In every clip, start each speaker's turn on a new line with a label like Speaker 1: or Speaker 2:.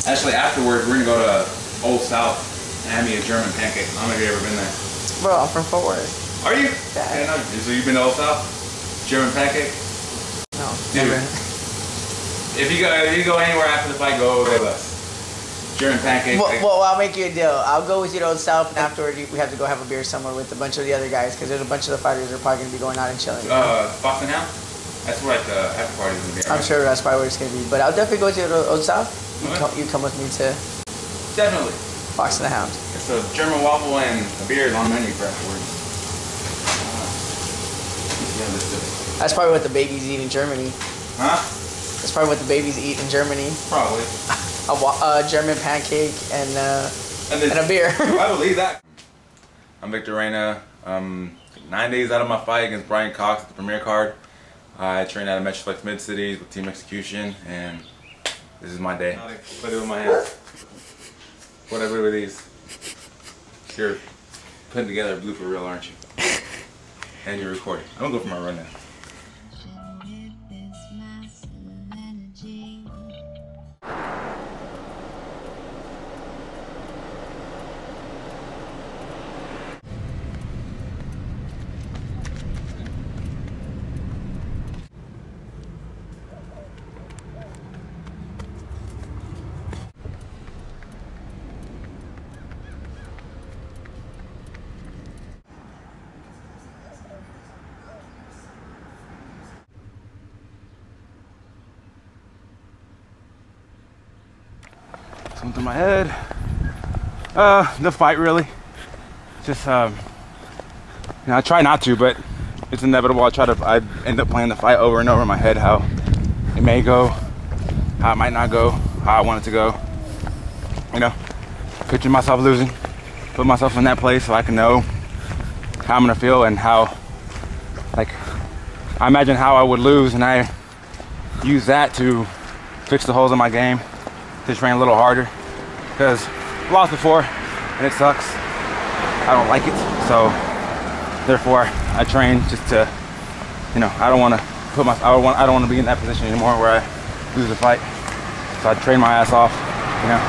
Speaker 1: Actually, afterwards, we're gonna go to Old South and have me a German pancake. I don't know if you've ever been there.
Speaker 2: Bro, I'm from Fort Worth.
Speaker 1: Are you?
Speaker 2: Yeah.
Speaker 1: No. So you've been to Old South? German pancake?
Speaker 2: No,
Speaker 1: dude.
Speaker 2: never.
Speaker 1: If you go anywhere after the fight, go with us. German pancake.
Speaker 2: Well, I'll make you a deal. I'll go with you to Old South, and afterward we have to go have a beer somewhere with a bunch of the other guys, because there's a bunch of the fighters that are probably gonna be going out and chilling.
Speaker 1: Boston Hound? That's where like the after party's gonna be. Right?
Speaker 2: I'm sure that's probably where it's gonna be. But I'll definitely go with you to Old South. You come with me to
Speaker 1: definitely
Speaker 2: Fox and the Hound.
Speaker 1: So German waffle and a beer is on the menu for afterwards.
Speaker 2: That's probably what the babies eat in Germany.
Speaker 1: Huh?
Speaker 2: That's probably what the babies eat in Germany.
Speaker 1: Probably.
Speaker 2: A German pancake and a beer.
Speaker 1: I believe that. I'm Victor Reyna. 9 days out of my fight against Brian Cox at the Premier card. I train out of Metroflex Mid-Cities with Team Execution, and this is my day. Put it with my hands. What I do with these? You're putting together a blue for real, aren't you? And you're recording. I'm gonna go for my run now. Something in my head. The fight really. Just you know, I try not to, but it's inevitable. I end up playing the fight over and over in my head, how it may go, how it might not go, how I want it to go. You know, picture myself losing, put myself in that place so I can know how I'm gonna feel and how, like, I imagine how I would lose, and I use that to fix the holes in my game, to train a little harder, because I've lost before and it sucks. I don't like it, so therefore I train just to, you know, I don't want to be in that position anymore where I lose a fight. So I train my ass off, you know.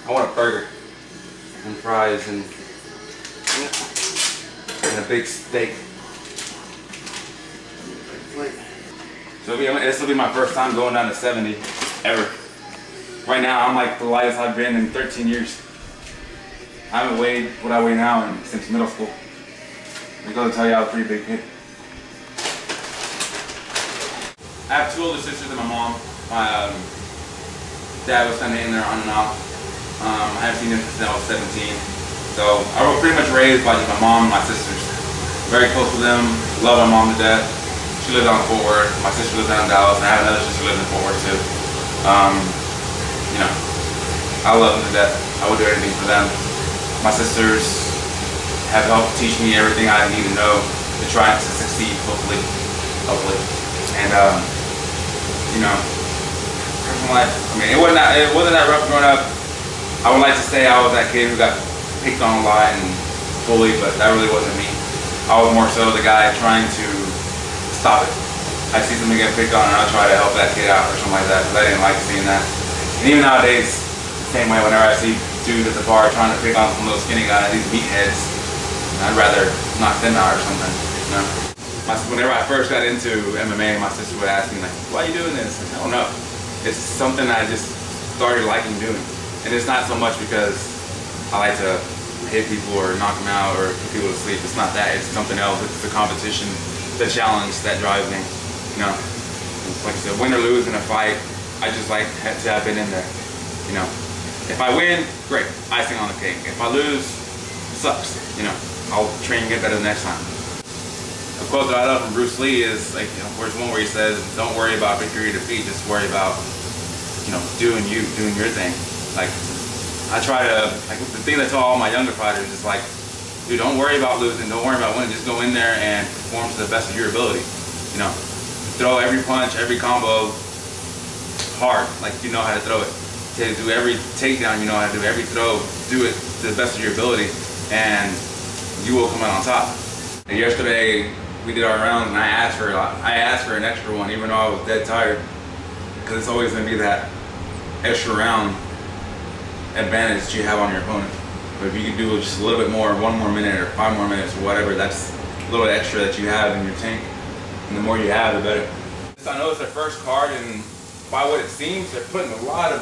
Speaker 1: I want a burger and fries and a big steak. So this will be my first time going down to 70 ever. Right now I'm like the lightest I've been in 13 years. I haven't weighed what I weigh now since middle school. I go to tell you I was a pretty big kid. I have two older sisters and my mom. My dad was kind of in there on and off. I haven't seen him since I was 17. So I was pretty much raised by just my mom and my sisters. Very close to them, love my mom to death. She lives down in Fort Worth. My sister lives down in Dallas, and I have another sister who lives in Fort Worth too. You know, I love them to death. I would do anything for them. My sisters have helped teach me everything I need to know to try to succeed, hopefully. And you know, personal life. I mean, it wasn't that rough growing up. I would like to say I was that kid who got picked on a lot and bullied, but that really wasn't me. I was more so the guy trying to stop it. I see somebody get picked on and I'll try to help that kid out or something like that, because I didn't like seeing that. And even nowadays, the same way, whenever I see dudes at the bar trying to pick on some little skinny guy, these meatheads, I'd rather knock them out or something, you know? Whenever I first got into MMA, my sister would ask me, like, why are you doing this? I don't know. It's something I just started liking doing. And it's not so much because I like to hit people or knock them out or put people to sleep. It's not that. It's something else. It's the competition, the challenge that drives me. You know, like I said, win or lose in a fight, I just like to have been in there. You know, if I win, great, icing on the cake. If I lose, sucks. You know, I'll train and get better the next time. A quote that I love from Bruce Lee is like, you know, there's one where he says, "Don't worry about victory or defeat. Just worry about, you know, doing your thing." Like, I try to, like, the thing that I tell all my younger fighters is like, dude, don't worry about losing, don't worry about winning, just go in there and perform to the best of your ability. You know, throw every punch, every combo hard, like you know how to throw it. To do every takedown, you know how to do every throw, do it to the best of your ability. and you will come out on top. And yesterday we did our rounds, and I asked for an extra one, even though I was dead tired, because it's always going to be that extra round advantage that you have on your opponent. But if you can do just a little bit more, 1 more minute or 5 more minutes or whatever, that's a little extra that you have in your tank. And the more you have, the better. I know it's their first card, and by what it seems, they're putting a lot of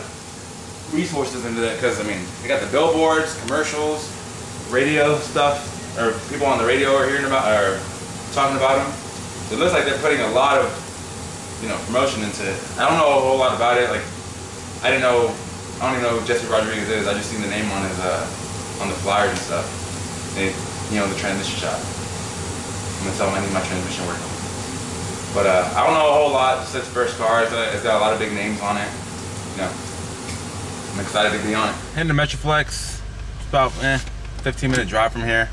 Speaker 1: resources into that, because I mean, they got the billboards, commercials, radio stuff, or people on the radio are hearing about, or talking about them. So it looks like they're putting a lot of, you know, promotion into it. I don't know a whole lot about it. Like, I don't even know who Jesse Rodriguez is. I just seen the name on his on the flyers and stuff. And, you know, the transmission shop. I'm gonna tell him I need my transmission working. But I don't know a whole lot. It's its first car. It's got a lot of big names on it. You know, I'm excited to be on it. Heading to Metroflex. It's about 15-minute drive from here.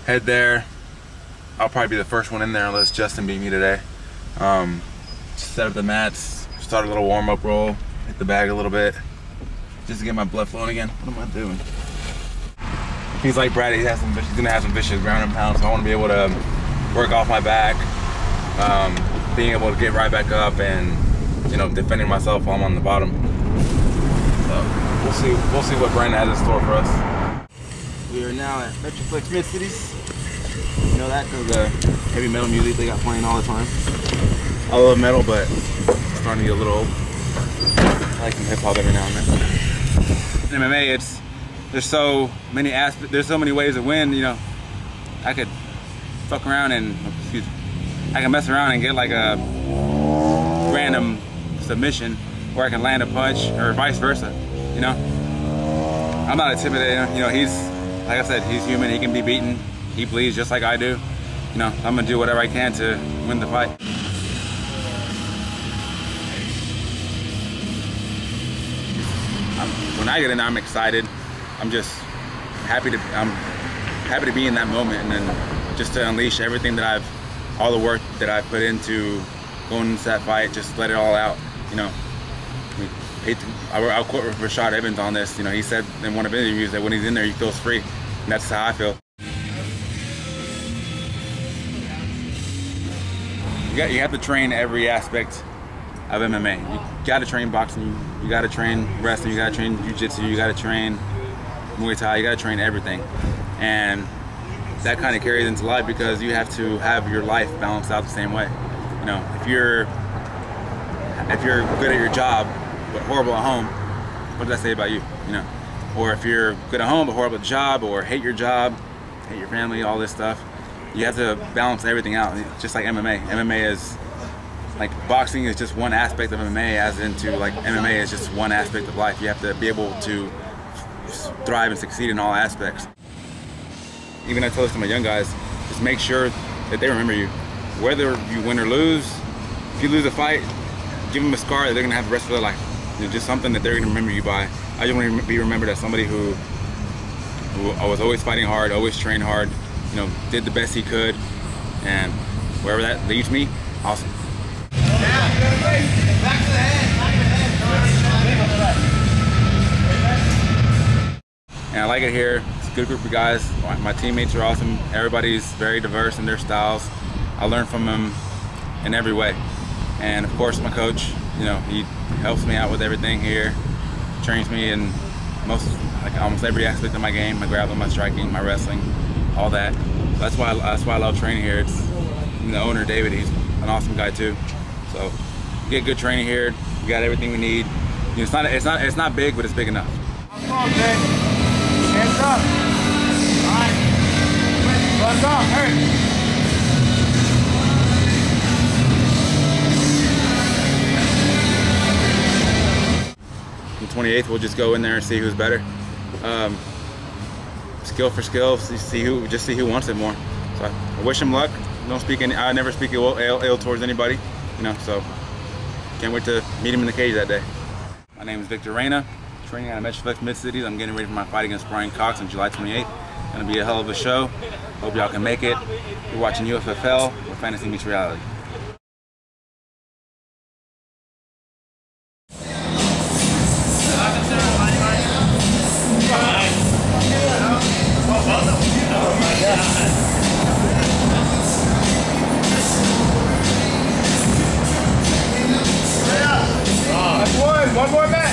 Speaker 1: Head there. I'll probably be the first one in there unless Justin beat me today. Set up the mats, start a little warm-up roll, hit the bag a little bit, just to get my blood flowing again. What am I doing? He's like Brad, he's gonna have some vicious ground and pound, so I want to be able to work off my back, being able to get right back up, and you know, defending myself while I'm on the bottom. So we'll see what Reyna has in store for us. We are now at Metroflex Mid-Cities. You know that because the heavy metal music they got playing all the time. I love metal, but it's starting to get a little old. I like some hip hop every now and then. In MMA, there's so many aspects. There's so many ways to win. You know, I could fuck around and I can mess around and get like a random submission, or I can land a punch, or vice versa. You know, I'm not intimidated. You know, he's, like I said, he's human. He can be beaten. He bleeds just like I do. You know, I'm gonna do whatever I can to win the fight. When I get in there, I'm excited. I'm just happy to be in that moment, and then just to unleash everything that all the work that I've put into going into that fight, just let it all out. You know, I'll quote Rashad Evans on this. You know, he said in one of his interviews that when he's in there, he feels free, and that's how I feel. You have to train every aspect of MMA. You gotta train boxing, you gotta train wrestling, you gotta train jiu-jitsu, you gotta train Muay Thai, you gotta train everything. And that kind of carries into life, because you have to have your life balanced out the same way. You know, if you're good at your job but horrible at home, what does that say about you? You know, or if you're good at home but horrible at the job, or hate your job, hate your family, all this stuff. You have to balance everything out, just like MMA. MMA is, like, boxing is just one aspect of MMA, as into, like, MMA is just one aspect of life. You have to be able to thrive and succeed in all aspects. Even I tell this to my young guys, just make sure that they remember you. Whether you win or lose, if you lose a fight, give them a scar that they're gonna have the rest of their life. You know, just something that they're gonna remember you by. I just want to be remembered as somebody who was always fighting hard, always trained hard, you know, did the best he could, and wherever that leads me, awesome. And I like it here. It's a good group of guys. My teammates are awesome. Everybody's very diverse in their styles. I learn from them in every way. And of course, my coach, you know, he helps me out with everything here, trains me in almost every aspect of my game, my grappling, my striking, my wrestling, all that. So that's why I love training here. It's, the owner, David, he's an awesome guy too. So we get good training here. We got everything we need. You know, it's not big, but it's big enough.
Speaker 3: Come on, man. Hands up. All right. Let's up. Hurry.
Speaker 1: The 28th, we'll just go in there and see who's better. Skill for skill, see who wants it more. So I wish him luck. I never speak ill towards anybody, you know. So can't wait to meet him in the cage that day. My name is Victor Reyna, training out of Metroflex Mid-Cities. I'm getting ready for my fight against Brian Cox on July 28th. Gonna be a hell of a show. Hope y'all can make it. You're watching UFFL, where fantasy meets reality.
Speaker 3: Well, That's one. One more match.